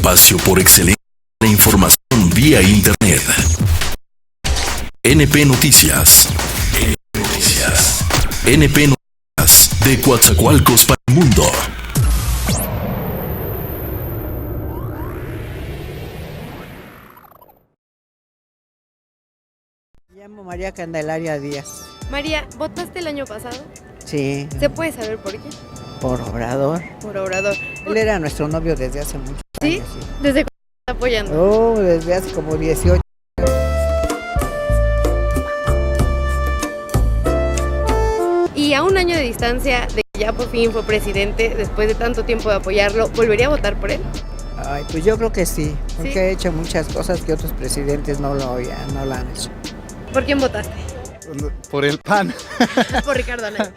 espacio por excelencia de la información vía Internet. NP Noticias. NP Noticias, de Coatzacoalcos para el mundo. Me llamo María Candelaria Díaz. María, ¿votaste el año pasado? Sí, ¿Se puede saber por qué? por Obrador. Por Obrador. Él era nuestro novio desde hace muchos ¿Sí? años. Sí. ¿Desde cuándo está apoyando? Oh, desde hace como 18. Y a un año de distancia de que ya por fin fue presidente, después de tanto tiempo de apoyarlo, ¿volvería a votar por él? Ay, pues yo creo que sí, porque ¿Sí? ha hecho muchas cosas que otros presidentes no lo han hecho. ¿Por quién votaste? Por el PAN. Por Ricardo Anaya.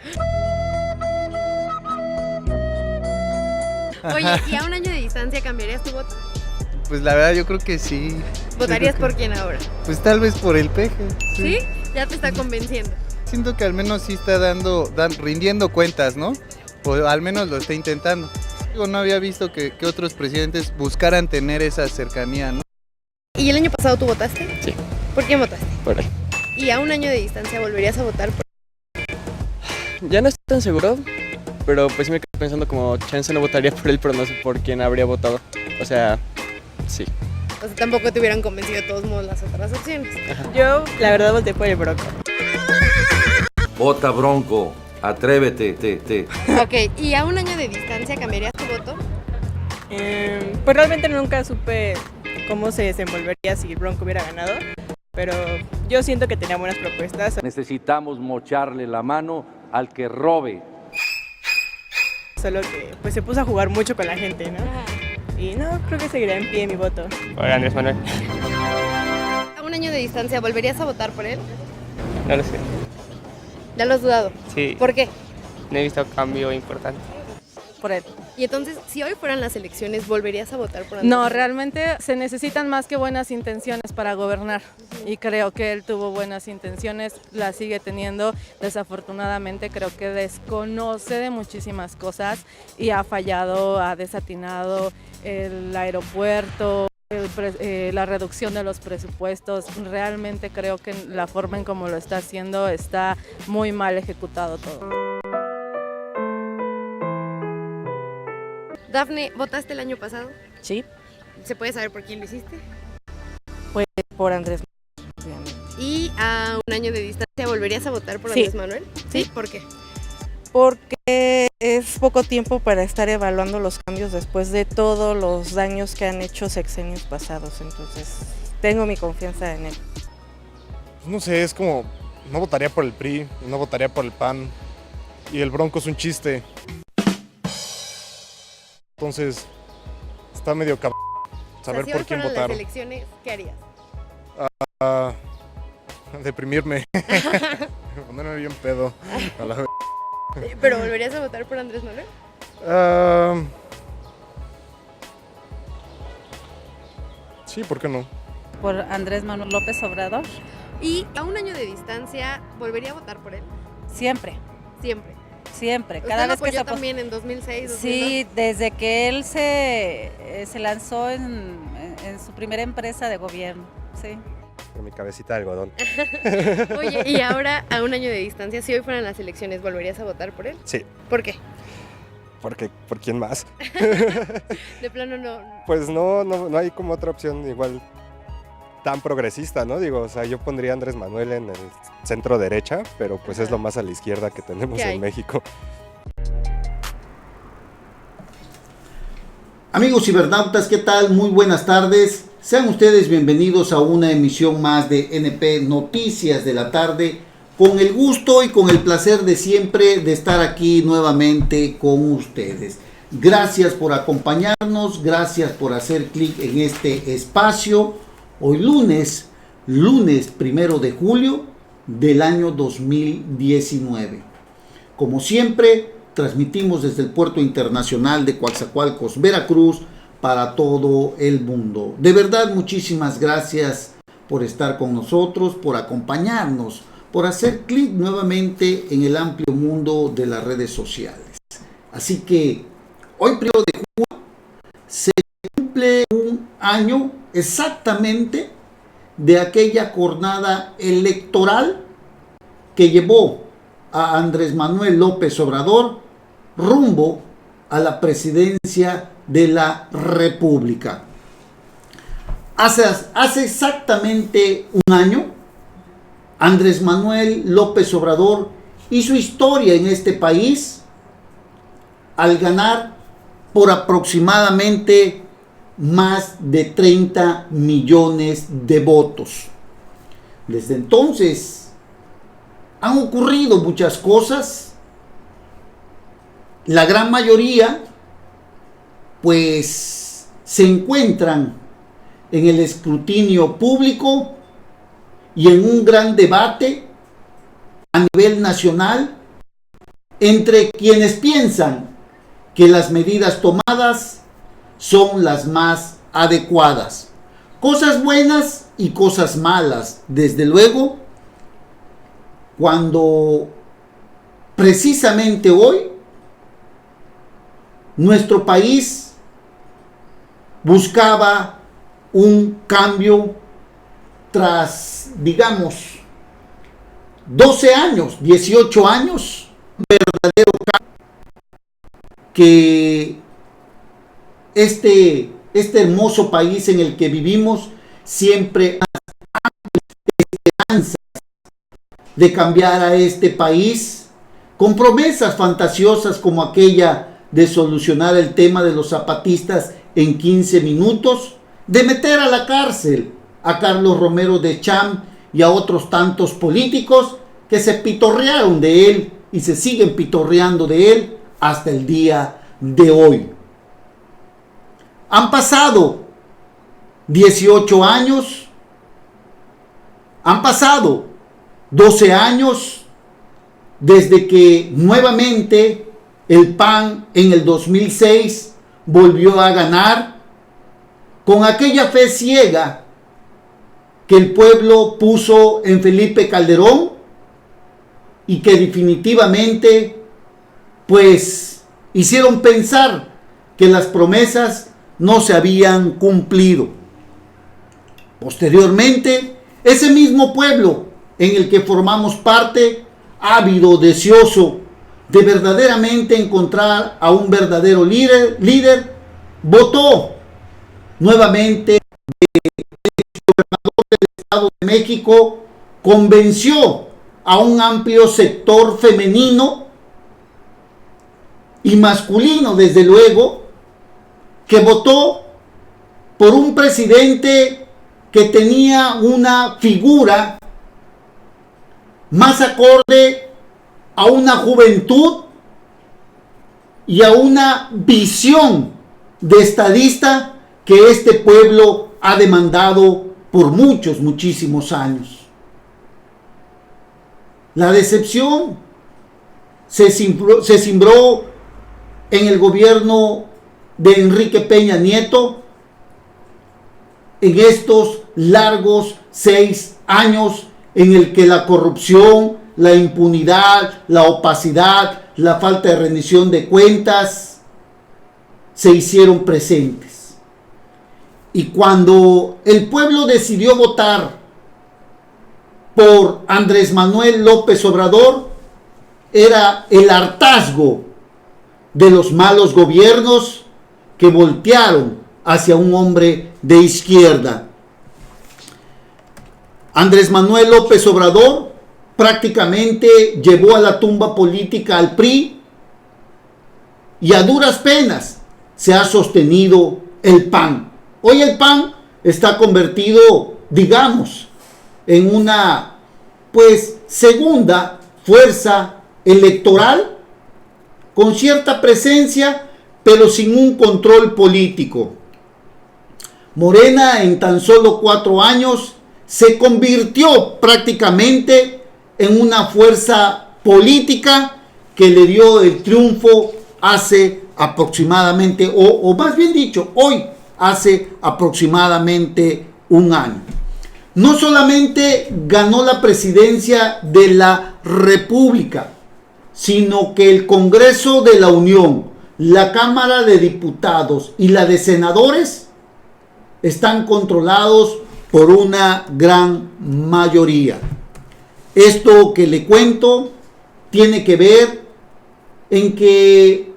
Oye, ¿y a un año de distancia cambiarías tu voto? Pues la verdad yo creo que sí. ¿Votarías Yo creo por quién ahora? Pues tal vez por el peje. ¿Sí? Ya te está convenciendo. Siento que al menos sí está rindiendo cuentas, ¿no? O al menos lo está intentando. Digo, no había visto que otros presidentes buscaran tener esa cercanía, ¿no? ¿Y el año pasado tú votaste? Sí. ¿Por quién votaste? Por él. ¿Y a un año de distancia volverías a votar por Ya no estoy tan seguro, pero pues sí me quedo pensando como chance no votaría por él, pero no sé por quién habría votado. O sea, sí. O sea, tampoco te hubieran convencido de todos modos las otras opciones. Yo, la verdad, voté por el Bronco. Vota Bronco, atrévete, Ok, ¿y a un año de distancia cambiarías tu voto? Pues realmente nunca supe cómo se desenvolvería si el Bronco hubiera ganado, pero yo siento que tenía buenas propuestas. Necesitamos mocharle la mano al que robe. Solo que pues se puso a jugar mucho con la gente, ¿no? Y no, creo que seguirá en pie mi voto. Por Andrés Manuel. A un año de distancia, ¿volverías a votar por él? No lo sé. Ya lo has dudado. Sí, ¿Por qué? no he visto cambio importante. Por él. Y entonces, si hoy fueran las elecciones, ¿volverías a votar por Andrés? No, realmente se necesitan más que buenas intenciones para gobernar y creo que él tuvo buenas intenciones, las sigue teniendo, desafortunadamente creo que desconoce de muchísimas cosas y ha fallado, ha desatinado el aeropuerto, la reducción de los presupuestos, realmente creo que la forma en cómo lo está haciendo está muy mal ejecutado todo. Dafne, ¿votaste el año pasado? Sí, ¿Se puede saber por quién lo hiciste? pues por Andrés Manuel. ¿Y a un año de distancia volverías a votar por Sí. Andrés Manuel? Sí. ¿Por qué? Porque es poco tiempo para estar evaluando los cambios después de todos los daños que han hecho sexenios pasados, entonces tengo mi confianza en él. No sé, es como, no votaría por el PRI, no votaría por el PAN, y el Bronco es un chiste. Entonces, está medio saber O sea, si por hoy quién fueran votar. las elecciones, ¿qué harías? Deprimirme, ponerme bien pedo. A la vez. ¿Pero volverías a votar por Andrés Manuel? Sí, ¿por qué no? Por Andrés Manuel López Obrador, ¿Y a un año de distancia volvería a votar por él? siempre, Siempre. siempre. ¿Usted Cada lo vez que apoyó se también en 2006, 2002? Sí, desde que él se lanzó en su primera empresa de gobierno, sí. Con mi cabecita de algodón. Oye, y ahora a un año de distancia, si hoy fueran las elecciones, ¿volverías a votar por él? Sí, ¿Por qué? porque ¿por quién más? De plano no. Pues no hay como otra opción igual tan progresista, ¿no? Digo, o sea, yo pondría a Andrés Manuel en el centro derecha, pero pues es lo más a la izquierda que tenemos ¿Qué hay? en México. Amigos cibernautas, ¿qué tal? Muy buenas tardes. Sean ustedes bienvenidos a una emisión más de NP Noticias de la tarde, con el gusto y con el placer de siempre de estar aquí nuevamente con ustedes. Gracias por acompañarnos, gracias por hacer clic en este espacio. Hoy lunes 1 de julio del año 2019. Como siempre, transmitimos desde el Puerto Internacional de Coatzacoalcos, Veracruz, para todo el mundo. De verdad, muchísimas gracias por estar con nosotros, por acompañarnos, por hacer clic nuevamente en el amplio mundo de las redes sociales. Así que hoy 1 de julio se cumple un año exactamente de aquella jornada electoral que llevó a Andrés Manuel López Obrador rumbo a la presidencia de la República. Hace exactamente un año, Andrés Manuel López Obrador hizo historia en este país al ganar por aproximadamente más de 30 millones de votos. Desde entonces han ocurrido muchas cosas. La gran mayoría pues se encuentran en el escrutinio público y en un gran debate a nivel nacional entre quienes piensan que las medidas tomadas son las más adecuadas. Cosas buenas y cosas malas, desde luego, cuando precisamente hoy nuestro país buscaba un cambio tras, digamos, 12 años, 18 años, un verdadero cambio que este hermoso país en el que vivimos siempre ha esperanzas de cambiar a este país con promesas fantasiosas como aquella de solucionar el tema de los zapatistas en 15 minutos, de meter a la cárcel a Carlos Romero de Champ y a otros tantos políticos que se pitorrearon de él y se siguen pitorreando de él hasta el día de hoy. Han pasado 18 años, han pasado 12 años desde que nuevamente el PAN en el 2006 volvió a ganar con aquella fe ciega que el pueblo puso en Felipe Calderón y que definitivamente pues hicieron pensar que las promesas no se habían cumplido. Posteriormente, ese mismo pueblo en el que formamos parte, ávido, deseoso de verdaderamente encontrar a un verdadero líder, votó nuevamente. El gobernador del Estado de México convenció a un amplio sector femenino y masculino, desde luego, que votó por un presidente que tenía una figura más acorde a una juventud y a una visión de estadista que este pueblo ha demandado por muchísimos años. La decepción se cimbró en el gobierno de Enrique Peña Nieto en estos largos 6 años en el que la corrupción, la impunidad, la opacidad, la falta de rendición de cuentas se hicieron presentes. Y cuando el pueblo decidió votar por Andrés Manuel López Obrador, era el hartazgo de los malos gobiernos que voltearon hacia un hombre de izquierda. Andrés Manuel López Obrador prácticamente llevó a la tumba política al PRI y a duras penas se ha sostenido el PAN. Hoy el PAN está convertido, digamos, en una segunda fuerza electoral con cierta presencia, pero sin un control político. Morena en tan solo 4 años se convirtió prácticamente en una fuerza política que le dio el triunfo hace aproximadamente, o más bien dicho, hoy hace aproximadamente un año. No solamente ganó la presidencia de la República, sino que el Congreso de la Unión, la Cámara de Diputados y la de Senadores están controlados por una gran mayoría. Esto que le cuento tiene que ver en que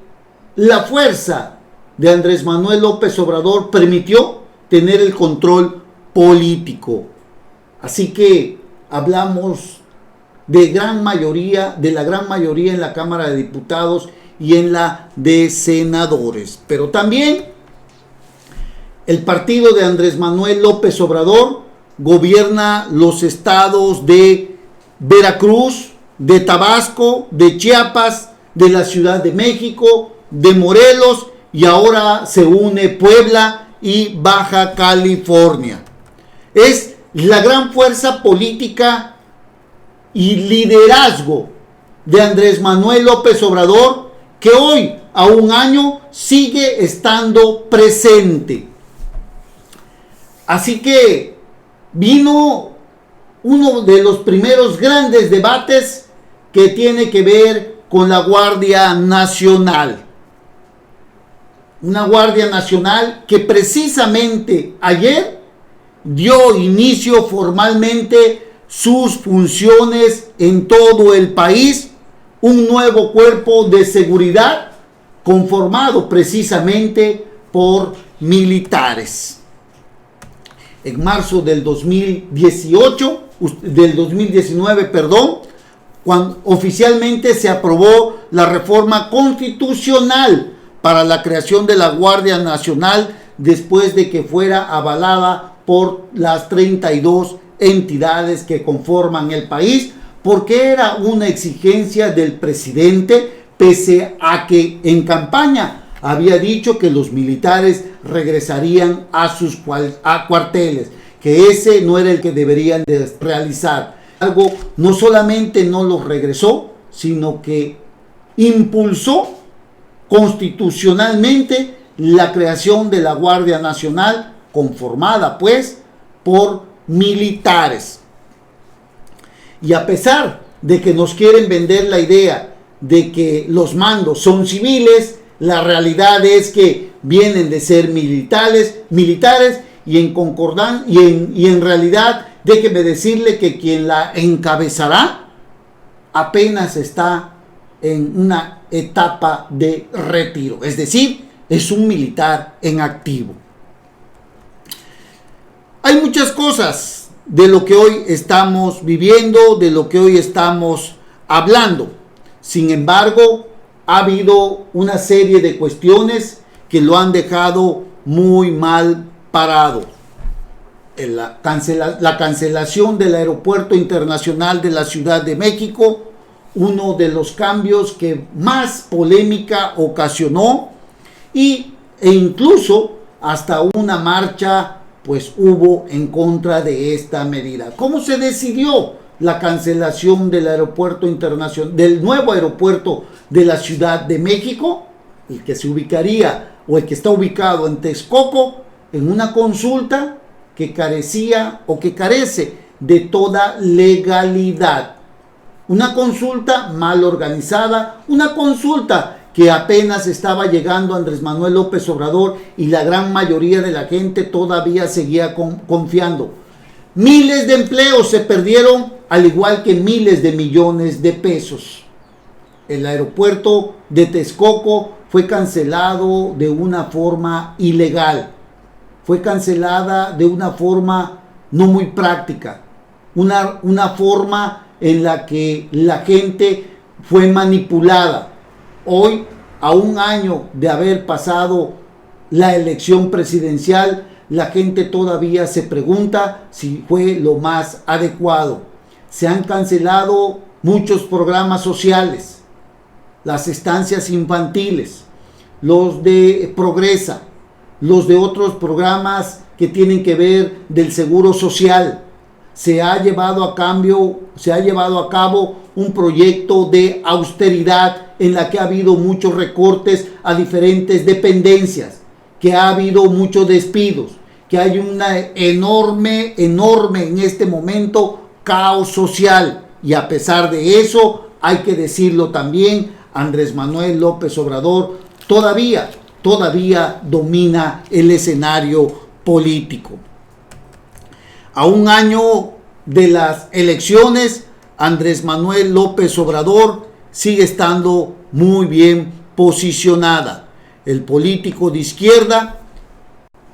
la fuerza de Andrés Manuel López Obrador permitió tener el control político. Así que hablamos de gran mayoría, de la gran mayoría en la Cámara de Diputados y en la de senadores. Pero también el partido de Andrés Manuel López Obrador gobierna los estados de Veracruz, de Tabasco, de Chiapas, de la Ciudad de México, de Morelos, y ahora se une Puebla y Baja California. Es la gran fuerza política y liderazgo de Andrés Manuel López Obrador, que hoy, a un año, sigue estando presente. Así que vino uno de los primeros grandes debates que tiene que ver con la Guardia Nacional. Una Guardia Nacional que precisamente ayer dio inicio formalmente sus funciones en todo el país, un nuevo cuerpo de seguridad conformado precisamente por militares. En marzo del 2019, cuando oficialmente se aprobó la reforma constitucional para la creación de la Guardia Nacional, después de que fuera avalada por las 32 entidades que conforman el país, porque era una exigencia del presidente, pese a que en campaña había dicho que los militares regresarían a sus cuarteles, que ese no era el que deberían de realizar. Algo no solamente no los regresó, sino que impulsó constitucionalmente la creación de la Guardia Nacional, conformada pues por militares. Y a pesar de que nos quieren vender la idea de que los mandos son civiles, la realidad es que vienen de ser militares y en realidad déjeme decirle que quien la encabezará apenas está en una etapa de retiro, es decir, es un militar en activo. Hay muchas cosas de lo que hoy estamos viviendo, de lo que hoy estamos hablando. Sin embargo, ha habido una serie de cuestiones que lo han dejado muy mal parado. La cancelación del Aeropuerto Internacional de la Ciudad de México, uno de los cambios que más polémica ocasionó, e incluso hasta una marcha pues hubo en contra de esta medida. ¿Cómo se decidió la cancelación del Aeropuerto Internacional, del nuevo aeropuerto de la Ciudad de México, el que se ubicaría o el que está ubicado en Texcoco, en una consulta que carecía o que carece de toda legalidad? Una consulta mal organizada, una consulta que apenas estaba llegando Andrés Manuel López Obrador y la gran mayoría de la gente todavía seguía confiando. Miles de empleos se perdieron, al igual que miles de millones de pesos. El aeropuerto de Texcoco fue cancelado de una forma ilegal. Fue cancelada de una forma no muy práctica. Una forma en la que la gente fue manipulada. Hoy, a un año de haber pasado la elección presidencial, la gente todavía se pregunta si fue lo más adecuado. Se han cancelado muchos programas sociales, las estancias infantiles, los de Progresa, los de otros programas que tienen que ver del seguro social. Se ha llevado a cabo un proyecto de austeridad en la que ha habido muchos recortes a diferentes dependencias, que ha habido muchos despidos, que hay una enorme en este momento caos social. Y a pesar de eso, hay que decirlo también, Andrés Manuel López Obrador todavía domina el escenario político. A un año de las elecciones, Andrés Manuel López Obrador sigue estando muy bien posicionada. El político de izquierda,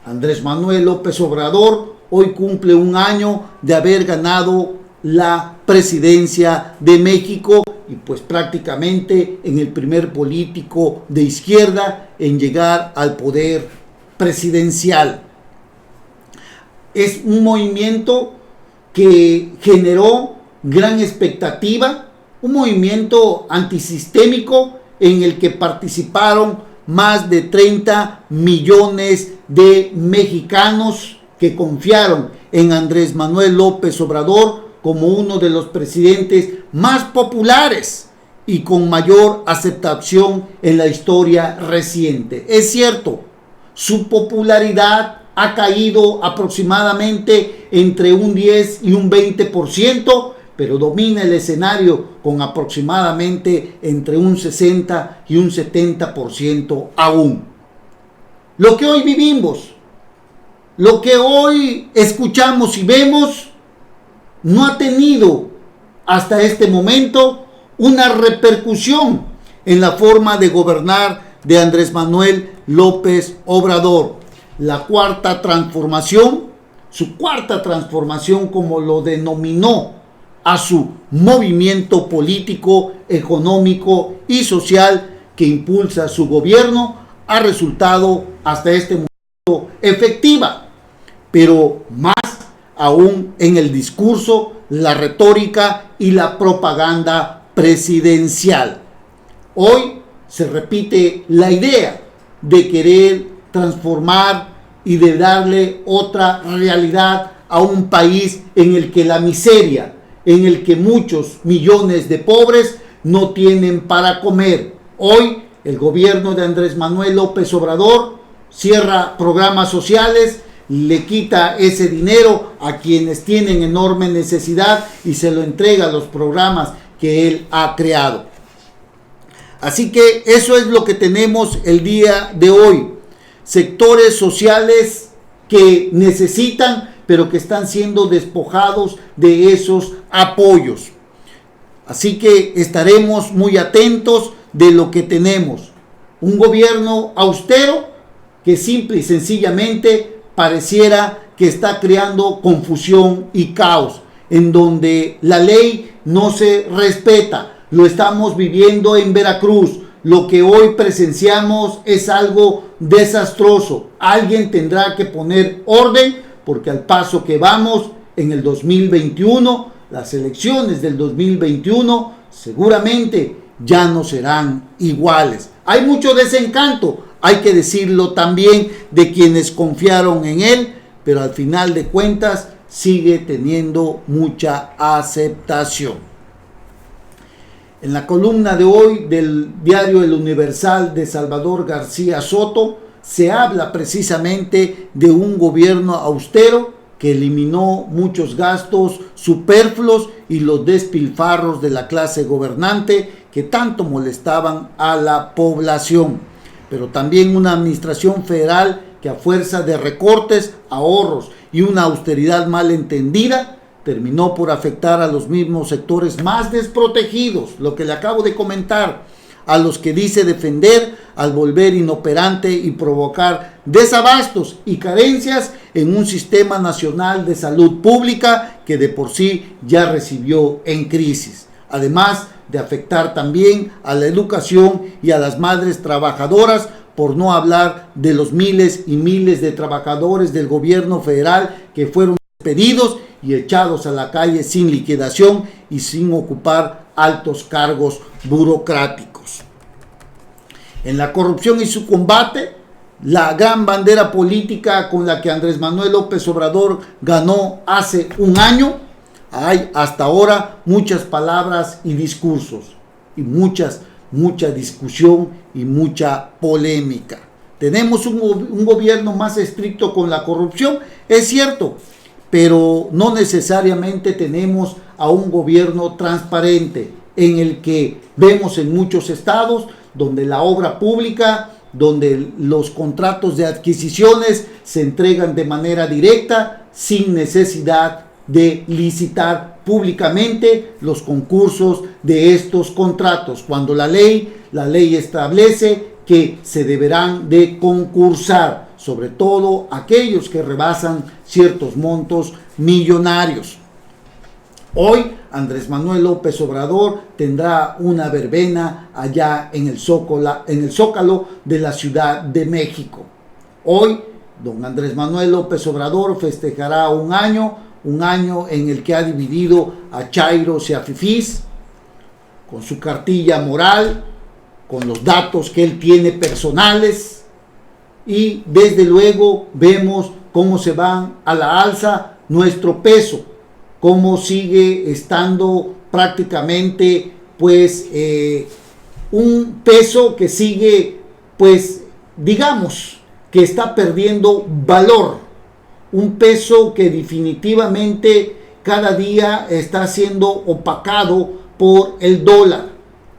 Andrés Manuel López Obrador, hoy cumple un año de haber ganado la presidencia de México y pues prácticamente en el primer político de izquierda en llegar al poder presidencial. Es un movimiento que generó gran expectativa, un movimiento antisistémico en el que participaron más de 30 millones de mexicanos que confiaron en Andrés Manuel López Obrador como uno de los presidentes más populares y con mayor aceptación en la historia reciente. Es cierto, su popularidad ha caído aproximadamente entre un 10 y un 20%, pero domina el escenario con aproximadamente entre un 60 y un 70% aún. Lo que hoy vivimos, lo que hoy escuchamos y vemos, no ha tenido hasta este momento una repercusión en la forma de gobernar de Andrés Manuel López Obrador. La cuarta transformación, su cuarta transformación como lo denominó a su movimiento político, económico y social que impulsa su gobierno, ha resultado hasta este momento efectiva, pero más aún en el discurso, la retórica y la propaganda presidencial. Hoy se repite la idea de querer transformar y de darle otra realidad a un país en el que la miseria, en el que muchos millones de pobres no tienen para comer. Hoy el gobierno de Andrés Manuel López Obrador cierra programas sociales, le quita ese dinero a quienes tienen enorme necesidad y se lo entrega a los programas que él ha creado. Así que eso es lo que tenemos el día de hoy. Sectores sociales que necesitan, pero que están siendo despojados de esos apoyos. Así que estaremos muy atentos de lo que tenemos. Un gobierno austero que simple y sencillamente pareciera que está creando confusión y caos, en donde la ley no se respeta. Lo estamos viviendo en Veracruz. Lo que hoy presenciamos es algo desastroso. Alguien tendrá que poner orden, porque al paso que vamos en el 2021, las elecciones del 2021 seguramente ya no serán iguales. Hay mucho desencanto, hay que decirlo también, de quienes confiaron en él, pero al final de cuentas sigue teniendo mucha aceptación. En la columna de hoy del diario El Universal de Salvador García Soto se habla precisamente de un gobierno austero que eliminó muchos gastos superfluos y los despilfarros de la clase gobernante que tanto molestaban a la población, pero también una administración federal que a fuerza de recortes, ahorros y una austeridad mal entendida terminó por afectar a los mismos sectores más desprotegidos, lo que le acabo de comentar, a los que dice defender, al volver inoperante y provocar desabastos y carencias en un sistema nacional de salud pública que de por sí ya recibió en crisis, además de afectar también a la educación y a las madres trabajadoras, por no hablar de los miles y miles de trabajadores del gobierno federal que fueron despedidos y echados a la calle sin liquidación y sin ocupar altos cargos burocráticos. En la corrupción y su combate, la gran bandera política con la que Andrés Manuel López Obrador ganó hace un año, hay hasta ahora muchas palabras y discursos y mucha discusión y mucha polémica. Tenemos un gobierno más estricto con la corrupción, es cierto, pero no necesariamente tenemos a un gobierno transparente en el que vemos en muchos estados donde la obra pública donde los contratos de adquisiciones se entregan de manera directa sin necesidad de licitar públicamente los concursos de estos contratos, cuando la ley establece que se deberán de concursar, sobre todo aquellos que rebasan ciertos montos millonarios. Hoy Andrés Manuel López Obrador tendrá una verbena allá en el Zócalo de la Ciudad de México. Hoy don Andrés Manuel López Obrador festejará un año en el que ha dividido a chairos y a fifís, con su cartilla moral, con los datos que él tiene personales, y desde luego vemos cómo se van a la alza nuestro peso, cómo sigue estando prácticamente pues un peso que sigue pues digamos que está perdiendo valor, un peso que definitivamente cada día está siendo opacado por el dólar,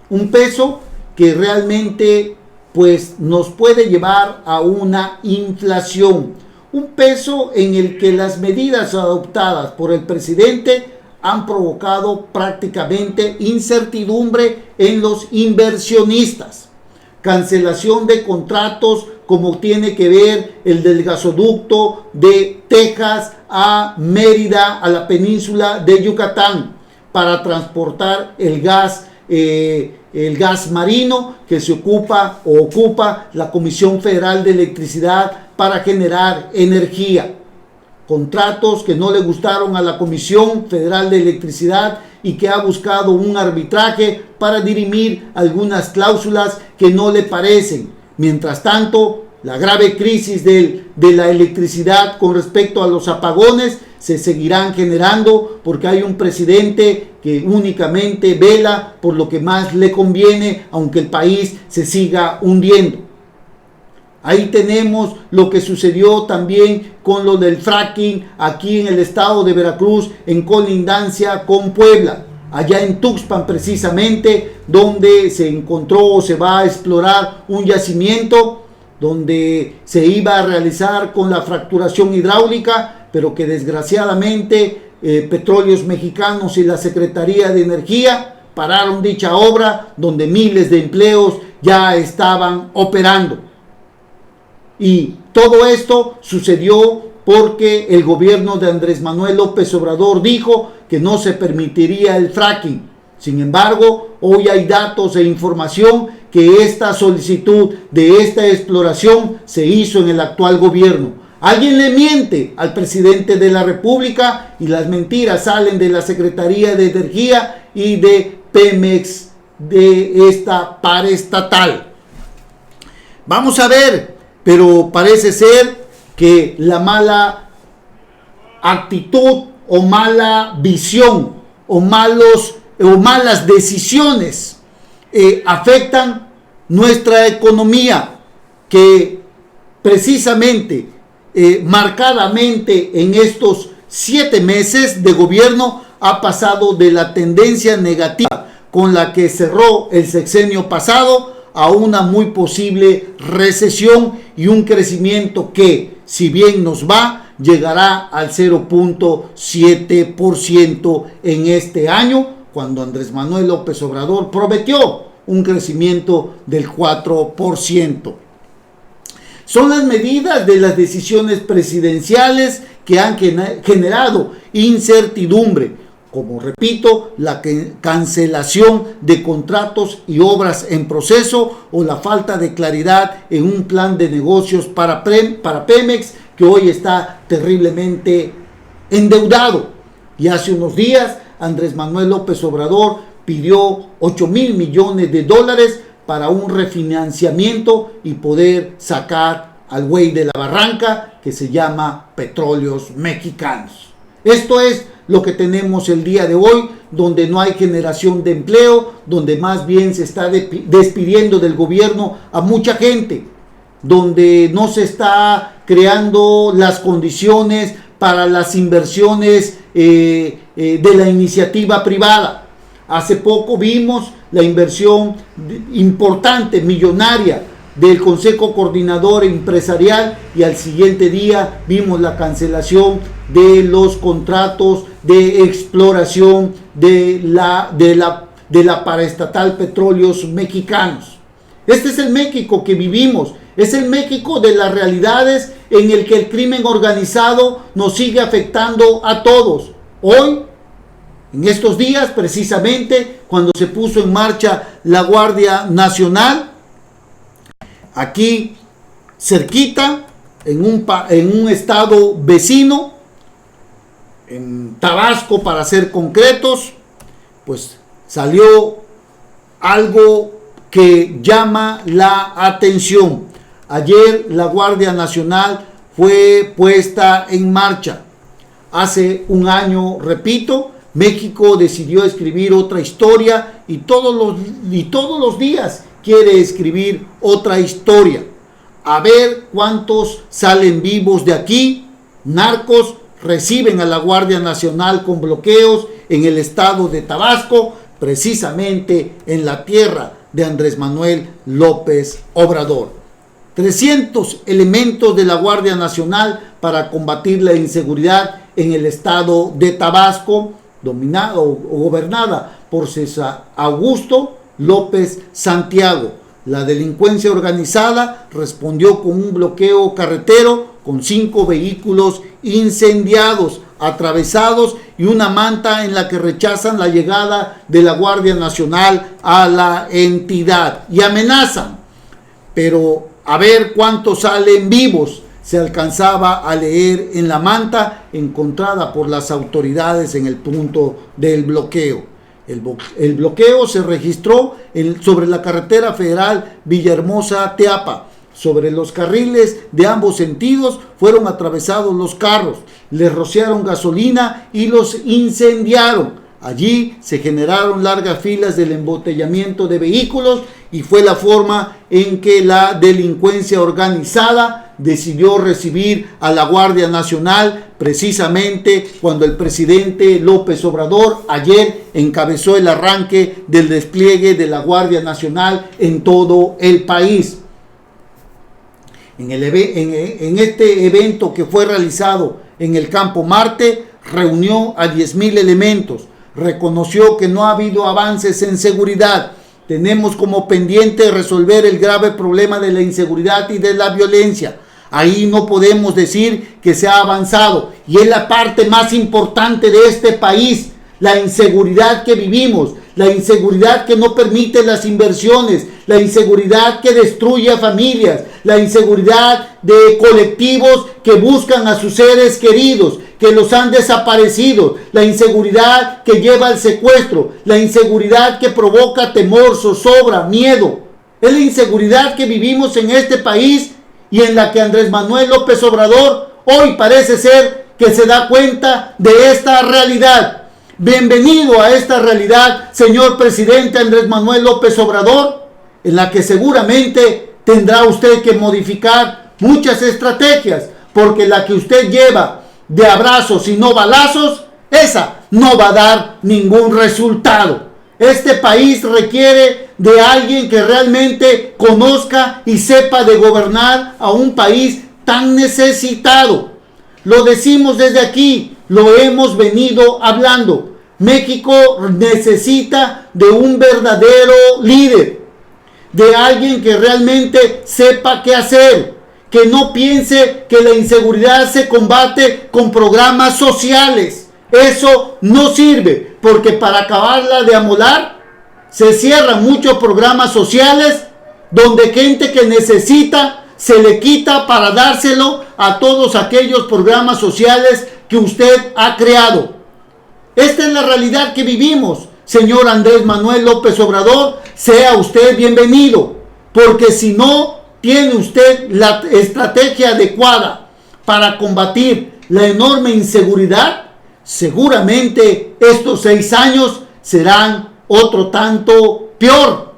un peso que realmente pues nos puede llevar a una inflación, un peso en el que las medidas adoptadas por el presidente han provocado prácticamente incertidumbre en los inversionistas, cancelación de contratos como tiene que ver el del gasoducto de Texas a Mérida, a la península de Yucatán, para transportar el gas marino que se ocupa la Comisión Federal de Electricidad para generar energía. Contratos que no le gustaron a la Comisión Federal de Electricidad y que ha buscado un arbitraje para dirimir algunas cláusulas que no le parecen. Mientras tanto, la grave crisis de la electricidad con respecto a los apagones se seguirán generando porque hay un presidente que únicamente vela por lo que más le conviene, aunque el país se siga hundiendo. Ahí tenemos lo que sucedió también con lo del fracking aquí en el estado de Veracruz, en colindancia con Puebla, allá en Tuxpan precisamente, donde se encontró o se va a explorar un yacimiento donde se iba a realizar con la fracturación hidráulica, pero que desgraciadamente Petróleos Mexicanos y la Secretaría de Energía pararon dicha obra, donde miles de empleos ya estaban operando. Y todo esto sucedió porque el gobierno de Andrés Manuel López Obrador dijo que no se permitiría el fracking. Sin embargo, hoy hay datos e información que esta solicitud de esta exploración se hizo en el actual gobierno. Alguien le miente al presidente de la República y las mentiras salen de la Secretaría de Energía y de Pemex, de esta paraestatal. Vamos a ver, pero parece ser que la mala actitud o mala visión o malas decisiones afectan nuestra economía, que precisamente marcadamente en estos 7 meses de gobierno ha pasado de la tendencia negativa con la que cerró el sexenio pasado a una muy posible recesión y un crecimiento que, si bien nos va, llegará al 0.7% en este año, cuando Andrés Manuel López Obrador prometió un crecimiento del 4%. Son las medidas de las decisiones presidenciales que han generado incertidumbre, como repito, la cancelación de contratos y obras en proceso o la falta de claridad en un plan de negocios para Pemex, que hoy está terriblemente endeudado. Y hace unos días Andrés Manuel López Obrador pidió 8,000 millones de dólares para un refinanciamiento y poder sacar al güey de la barranca que se llama Petróleos Mexicanos. Esto es lo que tenemos el día de hoy, donde no hay generación de empleo, donde más bien se está despidiendo del gobierno a mucha gente, donde no se está creando las condiciones para las inversiones de la iniciativa privada. Hace poco vimos la inversión importante, millonaria, del Consejo Coordinador Empresarial y al siguiente día vimos la cancelación de los contratos de exploración de la paraestatal Petróleos Mexicanos. Este es el México que vivimos, es el México de las realidades en el que el crimen organizado nos sigue afectando a todos. Hoy, en estos días, precisamente cuando se puso en marcha la Guardia Nacional, aquí cerquita, en un estado vecino, en Tabasco para ser concretos, pues salió algo que llama la atención. Ayer la Guardia Nacional fue puesta en marcha. Hace un año, repito, México decidió escribir otra historia y todos los días quiere escribir otra historia. A ver cuántos salen vivos de aquí. Narcos reciben a la Guardia Nacional con bloqueos en el estado de Tabasco, precisamente en la tierra de Andrés Manuel López Obrador. 300 elementos de la Guardia Nacional para combatir la inseguridad en el estado de Tabasco, dominado o gobernada por César Augusto López Santiago. La delincuencia organizada respondió con un bloqueo carretero con 5 vehículos incendiados, atravesados y una manta en la que rechazan la llegada de la Guardia Nacional a la entidad y amenazan. Pero a ver cuántos salen vivos, se alcanzaba a leer en la manta encontrada por las autoridades en el punto del bloqueo. El bloqueo se registró sobre la carretera federal Villahermosa-Teapa. Sobre los carriles de ambos sentidos fueron atravesados los carros, les rociaron gasolina y los incendiaron. Allí se generaron largas filas del embotellamiento de vehículos y fue la forma en que la delincuencia organizada decidió recibir a la Guardia Nacional, precisamente cuando el presidente López Obrador ayer encabezó el arranque del despliegue de la Guardia Nacional en todo el país. En este evento que fue realizado en el Campo Marte, reunió a 10,000 elementos. Reconoció que no ha habido avances en seguridad. Tenemos como pendiente resolver el grave problema de la inseguridad y de la violencia. Ahí no podemos decir que se ha avanzado. Y es la parte más importante de este país. La inseguridad que vivimos. La inseguridad que no permite las inversiones. La inseguridad que destruye a familias. La inseguridad de colectivos que buscan a sus seres queridos, que los han desaparecido, la inseguridad que lleva al secuestro, la inseguridad que provoca temor, zozobra, miedo. Es la inseguridad que vivimos en este país y en la que Andrés Manuel López Obrador hoy parece ser que se da cuenta de esta realidad. Bienvenido a esta realidad, señor presidente Andrés Manuel López Obrador, en la que seguramente tendrá usted que modificar muchas estrategias, porque la que usted lleva de abrazos y no balazos, esa no va a dar ningún resultado. Este país requiere de alguien que realmente conozca y sepa de gobernar a un país tan necesitado. Lo decimos desde aquí, lo hemos venido hablando. México necesita de un verdadero líder, de alguien que realmente sepa qué hacer, que no piense que la inseguridad se combate con programas sociales. Eso no sirve, porque para acabarla de amolar, se cierran muchos programas sociales donde gente que necesita se le quita para dárselo a todos aquellos programas sociales que usted ha creado. Esta es la realidad que vivimos. Señor Andrés Manuel López Obrador, sea usted bienvenido, porque si no tiene usted la estrategia adecuada para combatir la enorme inseguridad, seguramente estos 6 años serán otro tanto peor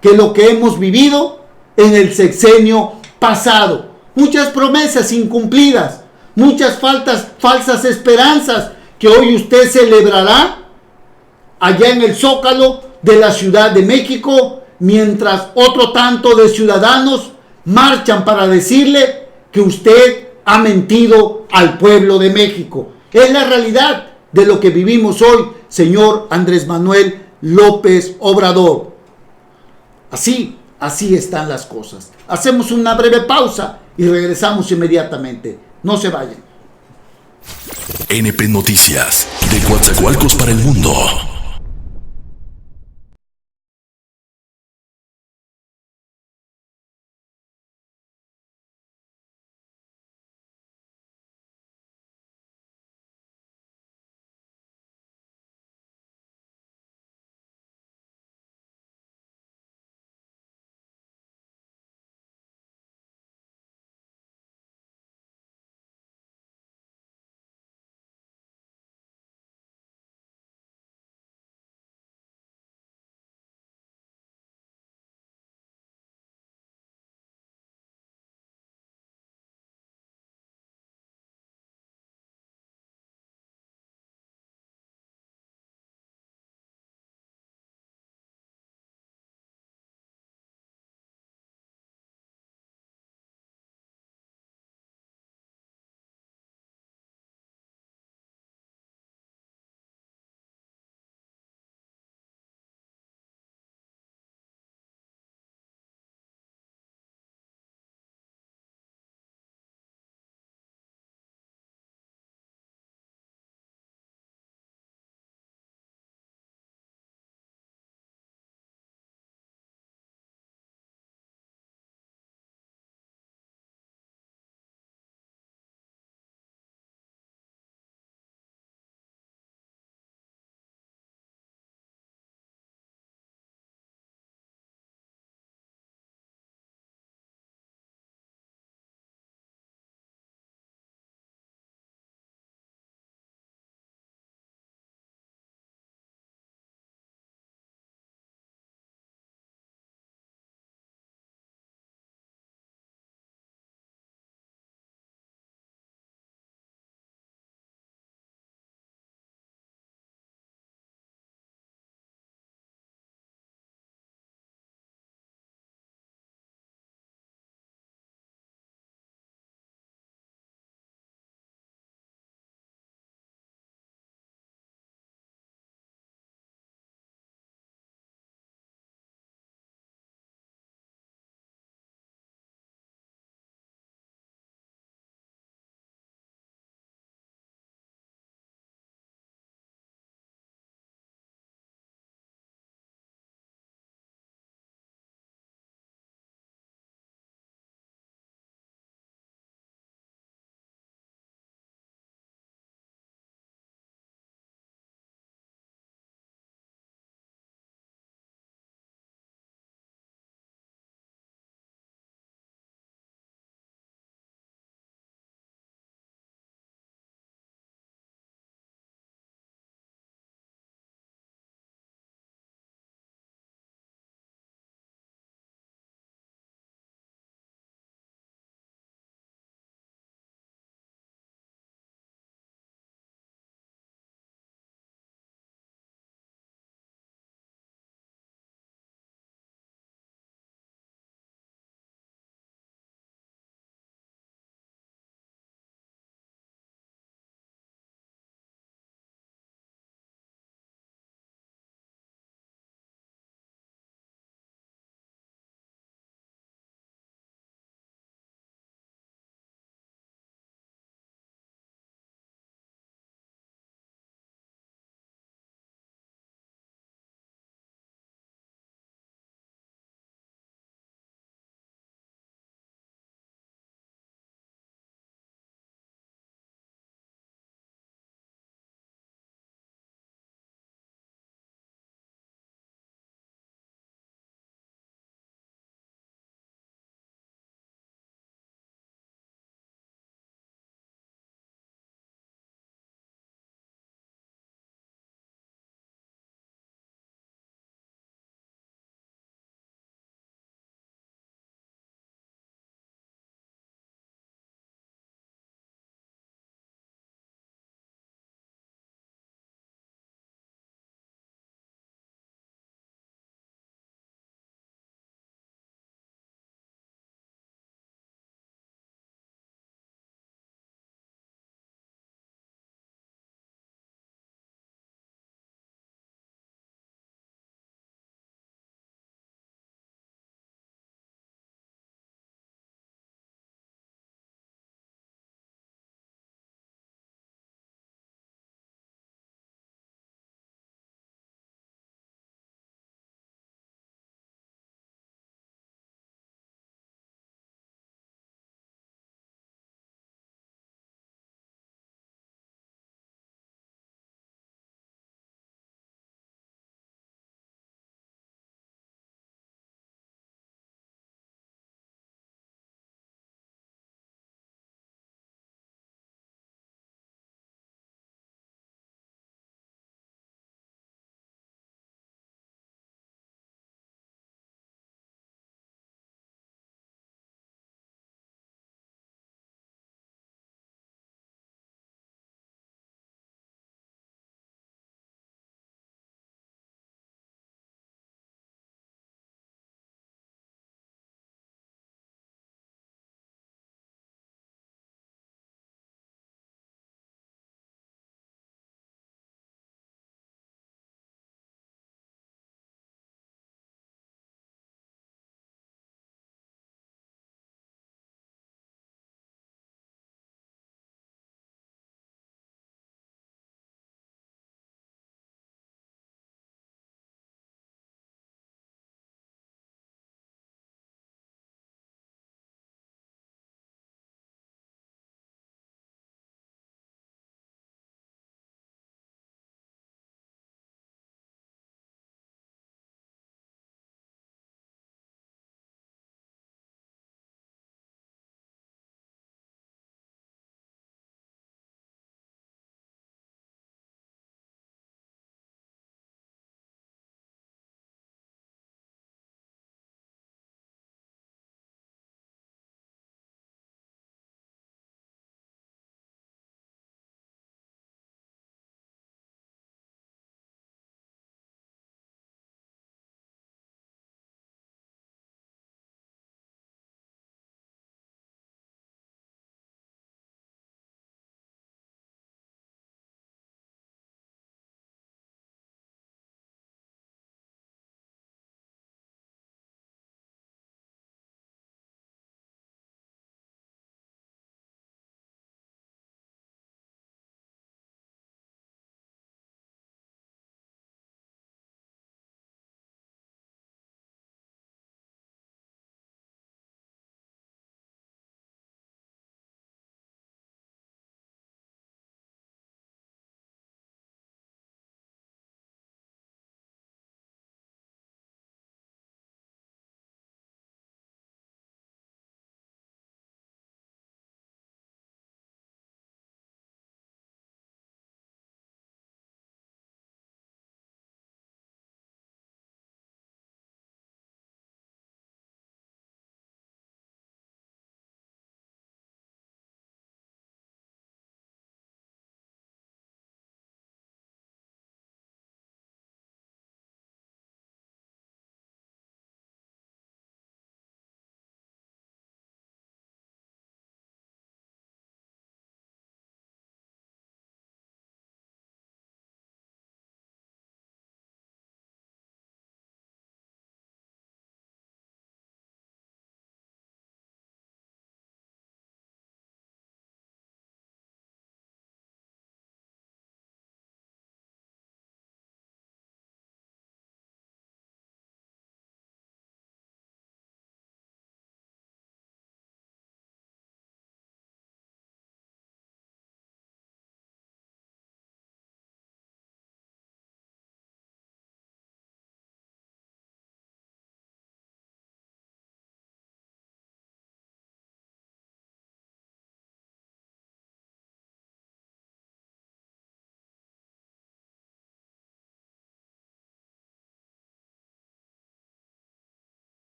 que lo que hemos vivido en el sexenio pasado. Muchas promesas incumplidas, muchas falsas esperanzas que hoy usted celebrará allá en el Zócalo de la Ciudad de México, mientras otro tanto de ciudadanos marchan para decirle que usted ha mentido al pueblo de México. Es la realidad de lo que vivimos hoy, señor Andrés Manuel López Obrador. Así están las cosas. Hacemos una breve pausa y regresamos inmediatamente. No se vayan. NP Noticias, de Coatzacoalcos para el mundo.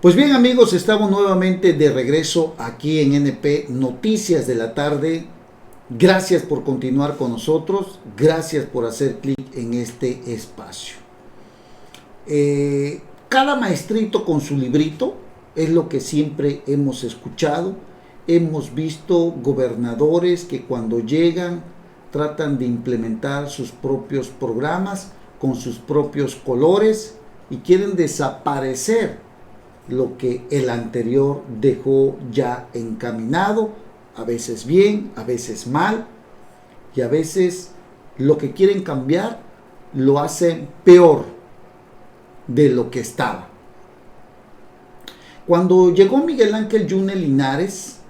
Pues bien amigos, estamos nuevamente de regreso aquí en NP Noticias de la Tarde. Gracias por continuar con nosotros, gracias por hacer clic en este espacio. Cada maestrito con su librito es lo que siempre hemos escuchado. Hemos visto gobernadores que cuando llegan tratan de implementar sus propios programas con sus propios colores y quieren desaparecer lo que el anterior dejó ya encaminado, a veces bien, a veces mal, y a veces lo que quieren cambiar lo hacen peor de lo que estaba. Cuando llegó Miguel Ángel Yunes Linares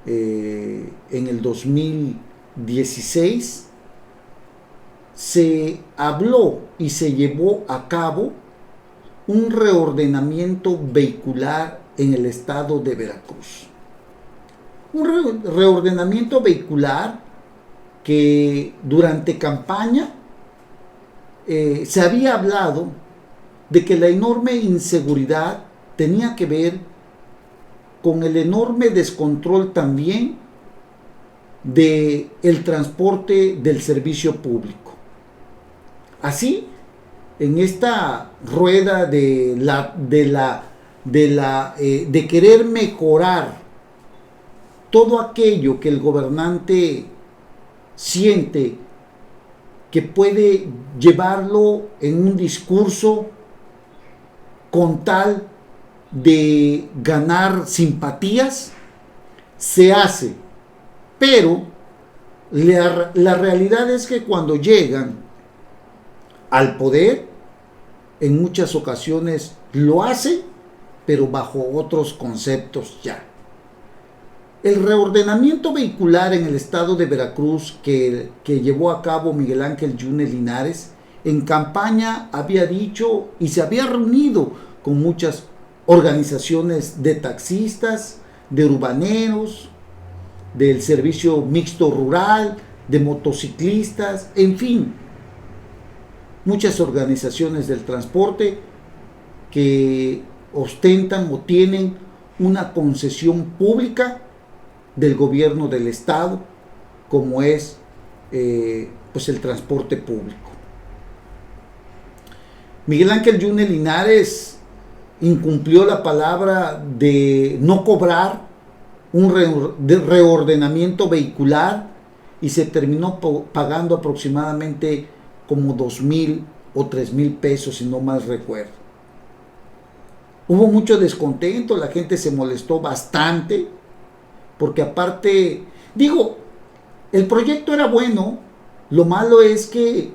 en el 2016, se habló y se llevó a cabo un reordenamiento vehicular en el estado de Veracruz. Un reordenamiento vehicular que durante campaña se había hablado de que la enorme inseguridad tenía que ver con el enorme descontrol también del transporte del servicio público. Así, en esta rueda de querer mejorar todo aquello que el gobernante siente que puede llevarlo en un discurso con tal de ganar simpatías, se hace. Pero la realidad es que cuando llegan al poder, en muchas ocasiones lo hacen, pero bajo otros conceptos ya. El reordenamiento vehicular en el estado de Veracruz que llevó a cabo Miguel Ángel Yunes Linares, en campaña había dicho y se había reunido con muchas organizaciones de taxistas, de urbaneros, del servicio mixto rural, de motociclistas, en fin, muchas organizaciones del transporte que ostentan o tienen una concesión pública del gobierno del estado, como es pues el transporte público. Miguel Ángel Yunes Linares incumplió la palabra de no cobrar un reordenamiento vehicular y se terminó pagando aproximadamente como 2,000 o 3,000 pesos, si no mal recuerdo. Hubo mucho descontento, la gente se molestó bastante, porque aparte, digo, el proyecto era bueno, lo malo es que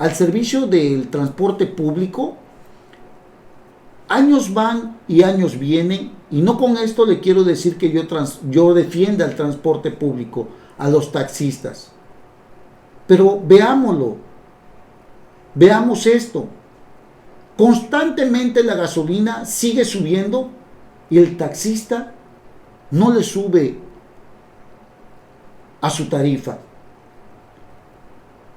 al servicio del transporte público, años van y años vienen, y no con esto le quiero decir que yo defienda el transporte público, a los taxistas. Pero veámoslo, veamos esto. Constantemente la gasolina sigue subiendo y el taxista no le sube a su tarifa.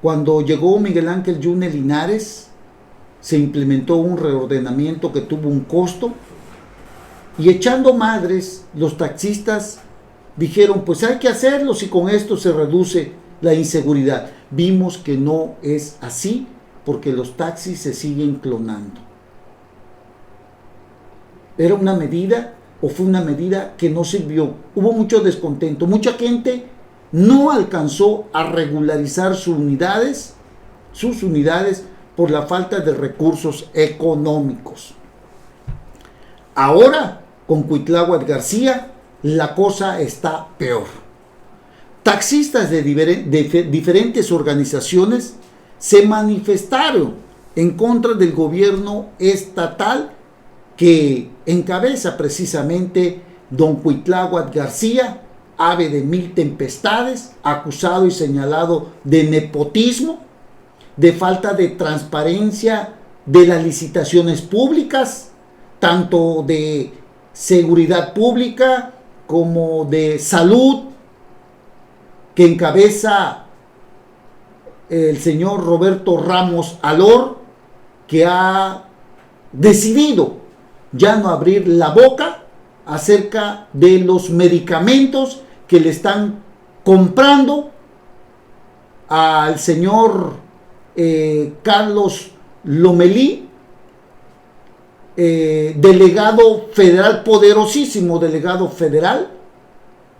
Cuando llegó Miguel Ángel Yunes Linares, se implementó un reordenamiento que tuvo un costo y echando madres, los taxistas dijeron, pues hay que hacerlo si con esto se reduce la inseguridad. Vimos que no es así porque los taxis se siguen clonando. ¿Era una medida o fue una medida que no sirvió? Hubo mucho descontento, mucha gente no alcanzó a regularizar sus unidades por la falta de recursos económicos. Ahora, con Cuitláhuac García, la cosa está peor. Taxistas de diferentes organizaciones se manifestaron en contra del gobierno estatal que encabeza precisamente don Cuitláhuac García, ave de mil tempestades, acusado y señalado de nepotismo, de falta de transparencia de las licitaciones públicas, tanto de seguridad pública como de salud, que encabeza el señor Roberto Ramos Alor, que ha decidido ya no abrir la boca acerca de los medicamentos que le están comprando al señor Carlos Lomelí, delegado federal, poderosísimo delegado federal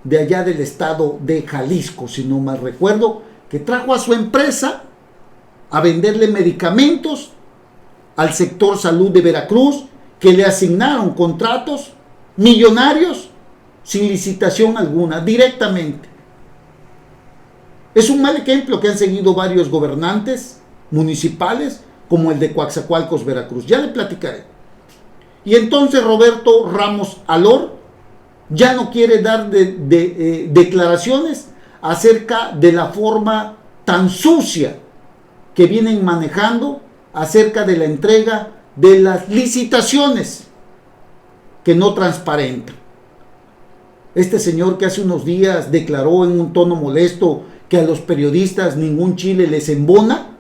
de allá del estado de Jalisco, si no mal recuerdo, que trajo a su empresa a venderle medicamentos al sector salud de Veracruz, que le asignaron contratos millonarios sin licitación alguna, directamente. Es un mal ejemplo que han seguido varios gobernantes municipales, como el de Coatzacoalcos, Veracruz. Ya le platicaré. Y entonces Roberto Ramos Alor ya no quiere dar declaraciones acerca de la forma tan sucia que vienen manejando acerca de la entrega de las licitaciones que no transparentan. Este señor que hace unos días declaró en un tono molesto que a los periodistas ningún chile les embona,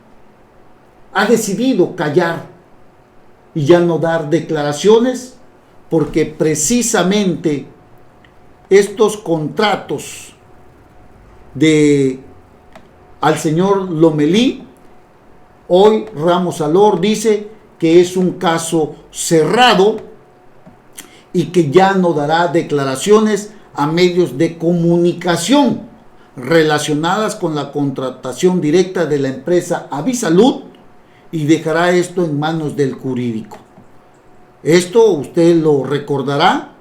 ha decidido callar y ya no dar declaraciones, porque precisamente estos contratos al señor Lomelí, hoy Ramos Alor dice que es un caso cerrado y que ya no dará declaraciones a medios de comunicación relacionadas con la contratación directa de la empresa Avisalud, y dejará esto en manos del jurídico. Esto usted lo recordará,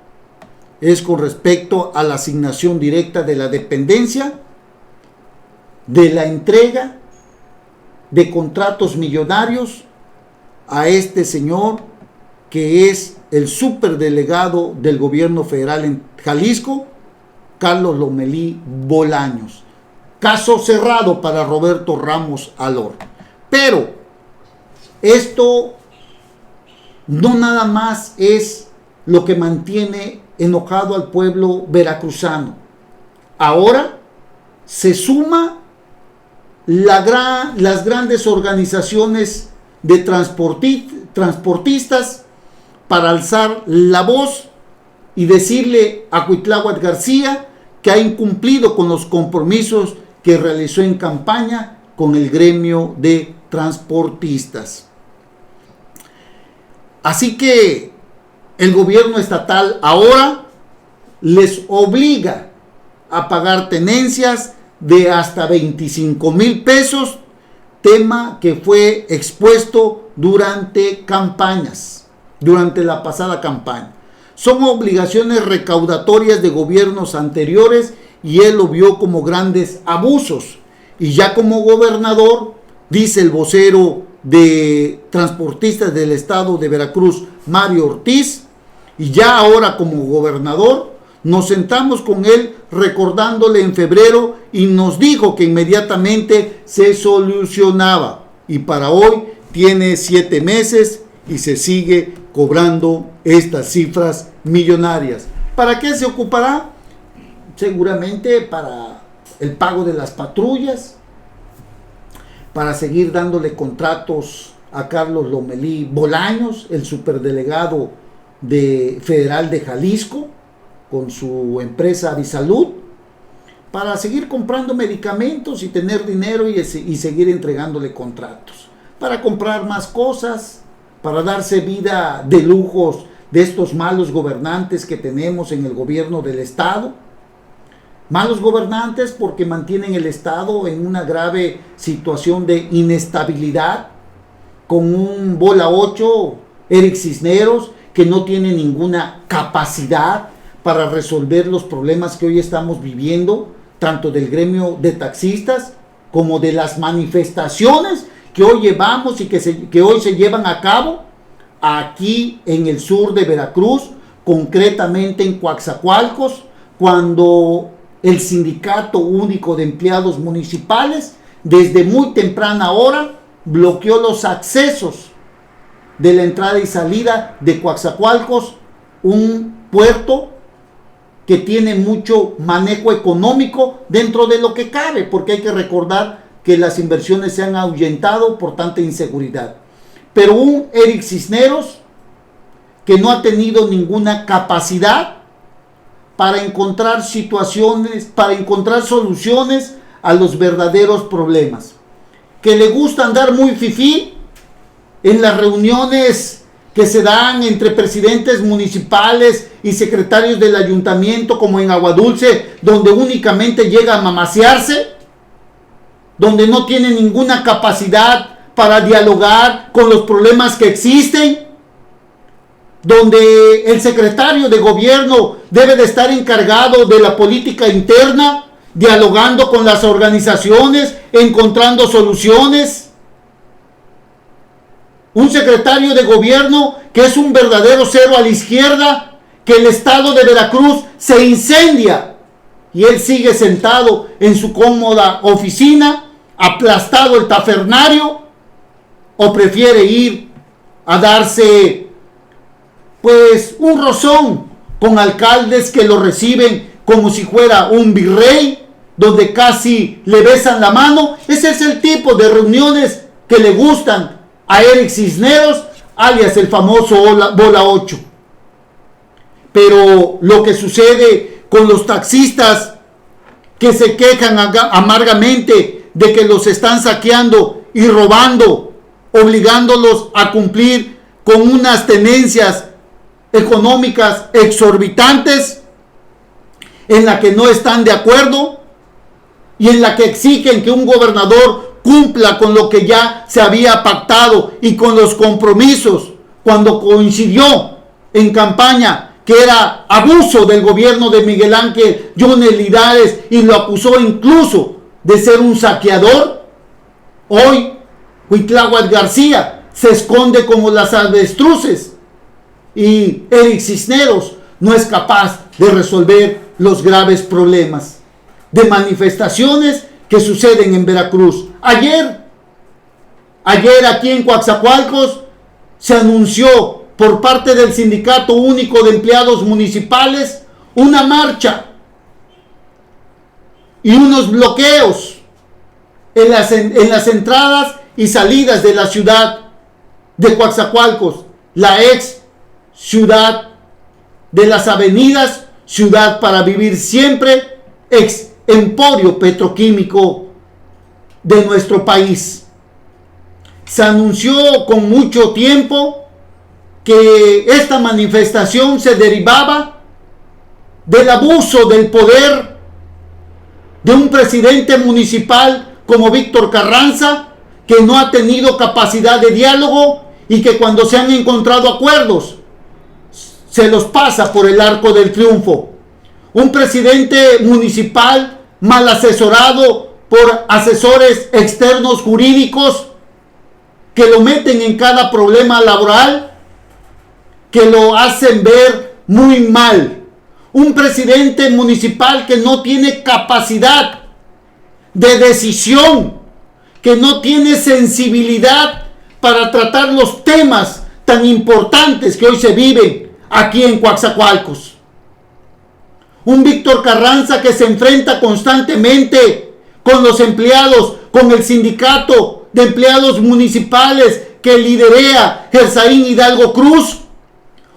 es con respecto a la asignación directa de la dependencia, de la entrega de contratos millonarios a este señor que es el superdelegado del gobierno federal en Jalisco, Carlos Lomelí Bolaños. Caso cerrado para Roberto Ramos Alor. Pero esto no nada más es lo que mantiene enojado al pueblo veracruzano. Ahora se suma las grandes organizaciones de transportistas para alzar la voz y decirle a Cuitláhuac García que ha incumplido con los compromisos que realizó en campaña con el gremio de transportistas. Así que el gobierno estatal ahora les obliga a pagar tenencias de hasta 25,000 pesos, tema que fue expuesto durante campañas, durante la pasada campaña. Son obligaciones recaudatorias de gobiernos anteriores y él lo vio como grandes abusos. Y ya como gobernador, dice el vocero de transportistas del estado de Veracruz, Mario Ortiz, y ya ahora como gobernador, nos sentamos con él recordándole en febrero y nos dijo que inmediatamente se solucionaba. Y para hoy tiene 7 meses y se sigue cobrando estas cifras millonarias. ¿Para qué se ocupará? Seguramente para el pago de las patrullas, para seguir dándole contratos a Carlos Lomelí Bolaños, el superdelegado federal de Jalisco, con su empresa Avisalud, para seguir comprando medicamentos y tener dinero y seguir entregándole contratos, para comprar más cosas, para darse vida de lujos de estos malos gobernantes que tenemos en el gobierno del estado. Malos gobernantes porque mantienen el estado en una grave situación de inestabilidad, con un bola 8, Eric Cisneros, que no tiene ninguna capacidad para resolver los problemas que hoy estamos viviendo, tanto del gremio de taxistas como de las manifestaciones que hoy llevamos y que hoy se llevan a cabo aquí en el sur de Veracruz, concretamente en Coatzacoalcos, cuando el Sindicato Único de Empleados Municipales desde muy temprana hora bloqueó los accesos de la entrada y salida de Coatzacoalcos, un puerto que tiene mucho manejo económico dentro de lo que cabe, porque hay que recordar que las inversiones se han ahuyentado por tanta inseguridad. Pero un Eric Cisneros que no ha tenido ninguna capacidad para encontrar situaciones, para encontrar soluciones a los verdaderos problemas. Que le gusta andar muy fifí en las reuniones que se dan entre presidentes municipales y secretarios del ayuntamiento, como en Aguadulce, donde únicamente llega a mamasearse, donde no tiene ninguna capacidad para dialogar con los problemas que existen, donde el secretario de gobierno debe de estar encargado de la política interna, dialogando con las organizaciones, encontrando soluciones. Un secretario de gobierno que es un verdadero cero a la izquierda, que el estado de Veracruz se incendia y él sigue sentado en su cómoda oficina, aplastado el tafernario, o prefiere ir a darse pues un rozón con alcaldes que lo reciben como si fuera un virrey, donde casi le besan la mano. Ese es el tipo de reuniones que le gustan a Eric Cisneros, alias el famoso Bola 8. Pero lo que sucede con los taxistas que se quejan amargamente de que los están saqueando y robando, obligándolos a cumplir con unas tenencias económicas exorbitantes en la que no están de acuerdo y en la que exigen que un gobernador cumpla con lo que ya se había pactado y con los compromisos cuando coincidió en campaña, que era abuso del gobierno de Miguel Ángel Yunes Linares, y lo acusó incluso de ser un saqueador. Hoy Cuitláhuac García se esconde como las avestruces y Eric Cisneros no es capaz de resolver los graves problemas de manifestaciones que suceden en Veracruz. Ayer aquí en Coatzacoalcos se anunció por parte del Sindicato Único de Empleados Municipales una marcha y unos bloqueos en las entradas y salidas de la ciudad de Coatzacoalcos, la ex ciudad de las avenidas, ciudad para vivir siempre, ex emporio petroquímico de nuestro país. Se anunció con mucho tiempo que esta manifestación se derivaba del abuso del poder de un presidente municipal como Víctor Carranza, que no ha tenido capacidad de diálogo y que cuando se han encontrado acuerdos se los pasa por el arco del triunfo. Un presidente municipal mal asesorado por asesores externos jurídicos que lo meten en cada problema laboral, que lo hacen ver muy mal. Un presidente municipal que no tiene capacidad de decisión, que no tiene sensibilidad para tratar los temas tan importantes que hoy se viven aquí en Coatzacoalcos. Un Víctor Carranza que se enfrenta constantemente con los empleados, con el sindicato de empleados municipales que lidera Gersaín Hidalgo Cruz.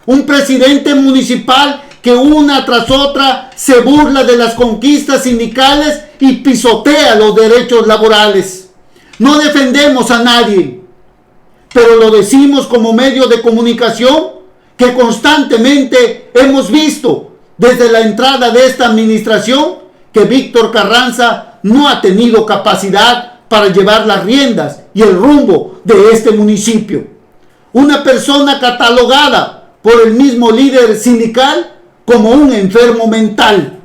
Un presidente municipal que una tras otra se burla de las conquistas sindicales y pisotea los derechos laborales. No defendemos a nadie, pero lo decimos como medio de comunicación que constantemente hemos visto desde la entrada de esta administración que Víctor Carranza no ha tenido capacidad para llevar las riendas y el rumbo de este municipio. Una persona catalogada por el mismo líder sindical como un enfermo mental,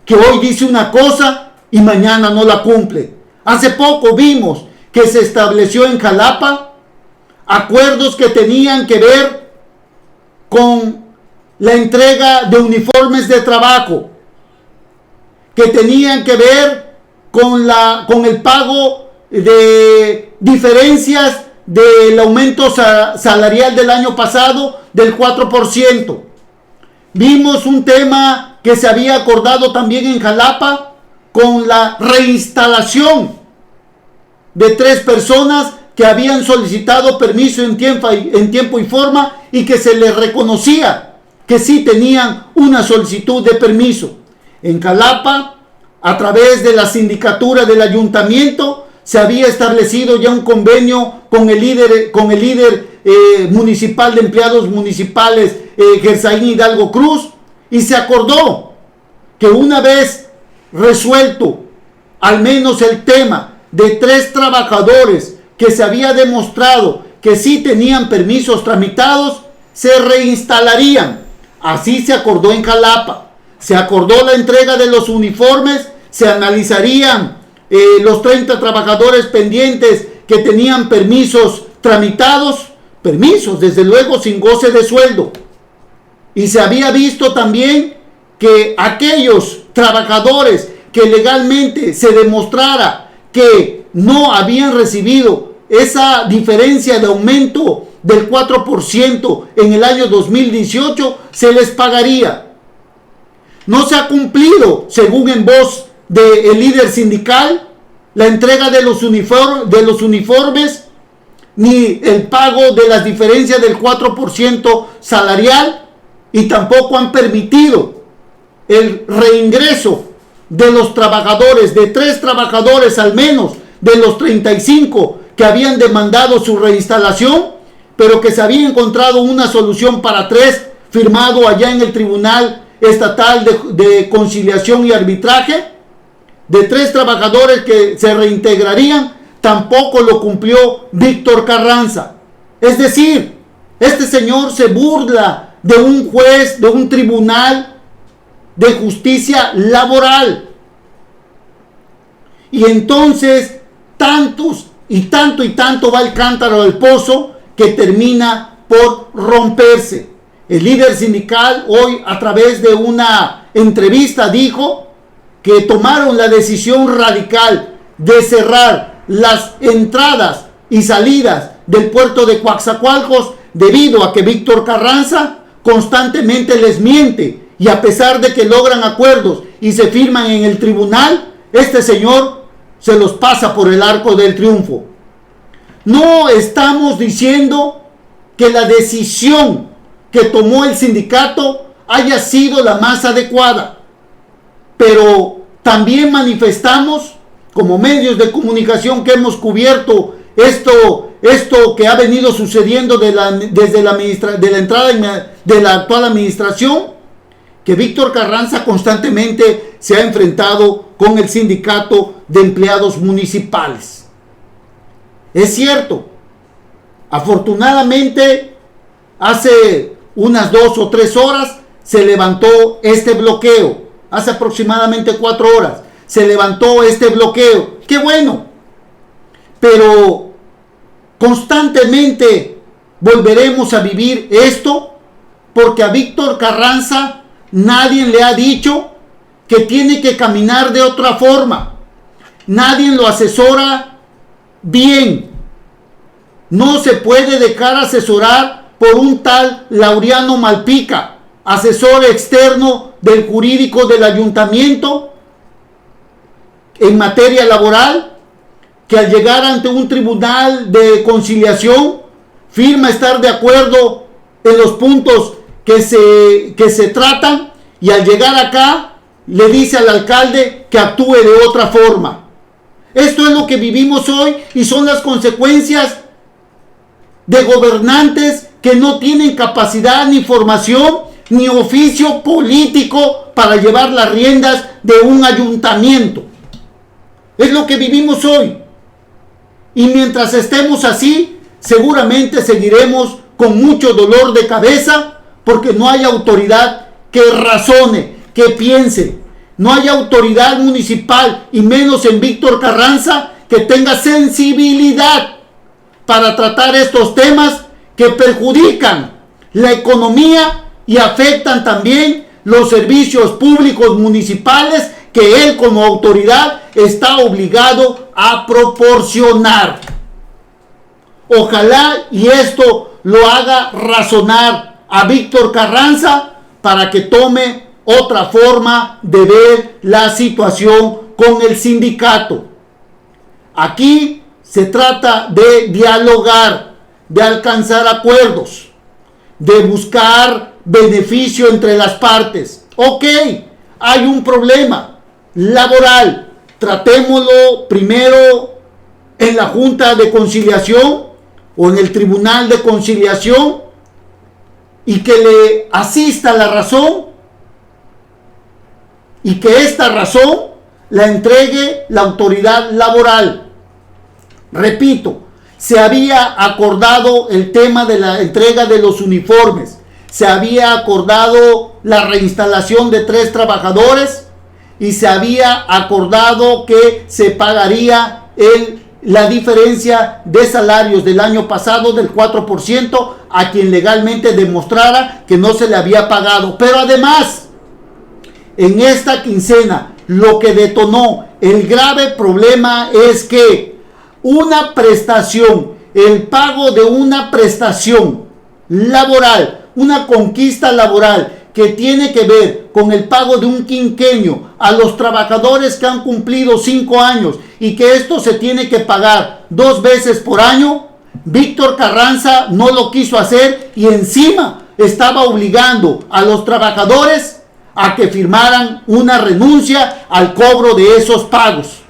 que hoy dice una cosa y mañana no la cumple. Hace poco vimos que se estableció en Jalapa acuerdos que tenían que ver con la entrega de uniformes de trabajo, que tenían que ver con el pago de diferencias del aumento salarial del año pasado del 4%. Vimos un tema que se había acordado también en Jalapa con la reinstalación de 3 personas que habían solicitado permiso en tiempo y forma y que se les reconocía que sí tenían una solicitud de permiso. En Jalapa, a través de la sindicatura del ayuntamiento, se había establecido ya un convenio con el líder municipal de empleados municipales, Gersaín Hidalgo Cruz, y se acordó que una vez resuelto al menos el tema de 3 trabajadores que se había demostrado que sí tenían permisos tramitados, se reinstalarían. Así se acordó en Jalapa. Se acordó la entrega de los uniformes, se analizarían los 30 trabajadores pendientes que tenían permisos tramitados, permisos desde luego sin goce de sueldo. Y se había visto también que aquellos trabajadores que legalmente se demostrara que no habían recibido esa diferencia de aumento del 4% en el año 2018, se les pagaría. No se ha cumplido, según en voz del líder sindical, la entrega de los uniformes, ni el pago de las diferencias del 4% salarial, y tampoco han permitido el reingreso de los trabajadores, de 3 trabajadores al menos, de los 35 que habían demandado su reinstalación, pero que se había encontrado una solución para 3, firmado allá en el Tribunal Estatal de Conciliación y Arbitraje, de 3 trabajadores que se reintegrarían. Tampoco lo cumplió Víctor Carranza. Es decir, este señor se burla de un juez, de un tribunal de justicia laboral. Y entonces tanto va el cántaro al pozo que termina por romperse. El líder sindical hoy, a través de una entrevista, dijo que tomaron la decisión radical de cerrar las entradas y salidas del puerto de Coatzacoalcos debido a que Víctor Carranza constantemente les miente, y a pesar de que logran acuerdos y se firman en el tribunal, este señor se los pasa por el arco del triunfo. No estamos diciendo que la decisión que tomó el sindicato haya sido la más adecuada, pero también manifestamos, como medios de comunicación que hemos cubierto esto que ha venido sucediendo desde la entrada de la actual administración, que Víctor Carranza constantemente se ha enfrentado con el sindicato de empleados municipales. Es cierto, afortunadamente hace unas 2 o 3 horas se levantó este bloqueo, hace aproximadamente 4 horas se levantó este bloqueo. ¡Qué bueno! Pero constantemente volveremos a vivir esto, porque a Víctor Carranza nadie le ha dicho que tiene que caminar de otra forma. Nadie lo asesora bien. No se puede dejar asesorar por un tal Laureano Malpica, asesor externo del jurídico del ayuntamiento en materia laboral, que al llegar ante un tribunal de conciliación firma estar de acuerdo en los puntos que se tratan, y al llegar acá le dice al alcalde que actúe de otra forma. Esto es lo que vivimos hoy, y son las consecuencias de gobernantes que no tienen capacidad, ni formación, ni oficio político para llevar las riendas de un ayuntamiento. Es lo que vivimos hoy. Y mientras estemos así, seguramente seguiremos con mucho dolor de cabeza, porque no hay autoridad que razone, que piense. No hay autoridad municipal, y menos en Víctor Carranza, que tenga sensibilidad para tratar estos temas que perjudican la economía y afectan también los servicios públicos municipales que él como autoridad está obligado a proporcionar. Ojalá y esto lo haga razonar a Víctor Carranza para que tome otra forma de ver la situación con el sindicato. Aquí Se trata de dialogar, de alcanzar acuerdos, de buscar beneficio entre las partes. Ok, hay un problema laboral, tratémoslo primero en la Junta de Conciliación o en el Tribunal de Conciliación y que le asista la razón y que esta razón la entregue la autoridad laboral. Repito, se había acordado el tema de la entrega de los uniformes, se había acordado la reinstalación de 3 trabajadores y se había acordado que se pagaría la diferencia de salarios del año pasado del 4% a quien legalmente demostrara que no se le había pagado. Pero además, en esta quincena, lo que detonó el grave problema es que una prestación, el pago de una prestación laboral, una conquista laboral que tiene que ver con el pago de un quinquenio a los trabajadores que han cumplido 5 años y que esto se tiene que pagar 2 veces por año, Víctor Carranza no lo quiso hacer y encima estaba obligando a los trabajadores a que firmaran una renuncia al cobro de esos pagos.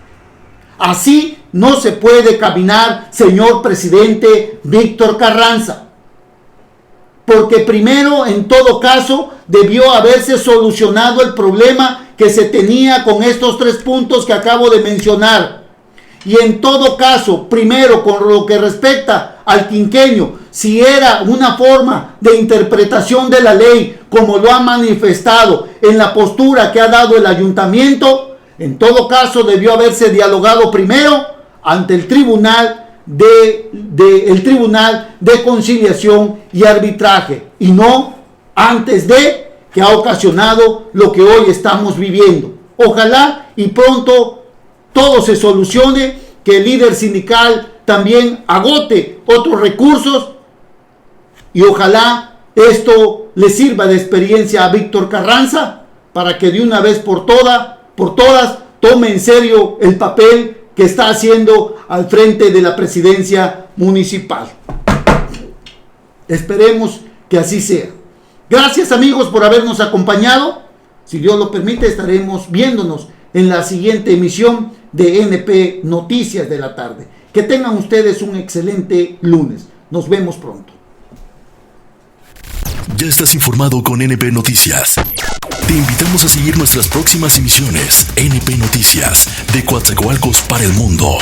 Así no se puede caminar, señor presidente Víctor Carranza. Porque primero, en todo caso, debió haberse solucionado el problema que se tenía con estos 3 puntos que acabo de mencionar. Y en todo caso, primero, con lo que respecta al quinquenio, si era una forma de interpretación de la ley, como lo ha manifestado en la postura que ha dado el ayuntamiento, en todo caso debió haberse dialogado primero ante el Tribunal de Conciliación y Arbitraje y no antes de que ha ocasionado lo que hoy estamos viviendo. Ojalá y pronto todo se solucione, que el líder sindical también agote otros recursos y ojalá esto le sirva de experiencia a Víctor Carranza para que de una vez por todas tome en serio el papel que está haciendo al frente de la presidencia municipal. Esperemos que así sea. Gracias, amigos, por habernos acompañado. Si Dios lo permite, estaremos viéndonos en la siguiente emisión de NP Noticias de la Tarde. Que tengan ustedes un excelente lunes. Nos vemos pronto. Ya estás informado con NP Noticias. Te invitamos a seguir nuestras próximas emisiones. NP Noticias, de Coatzacoalcos para el mundo.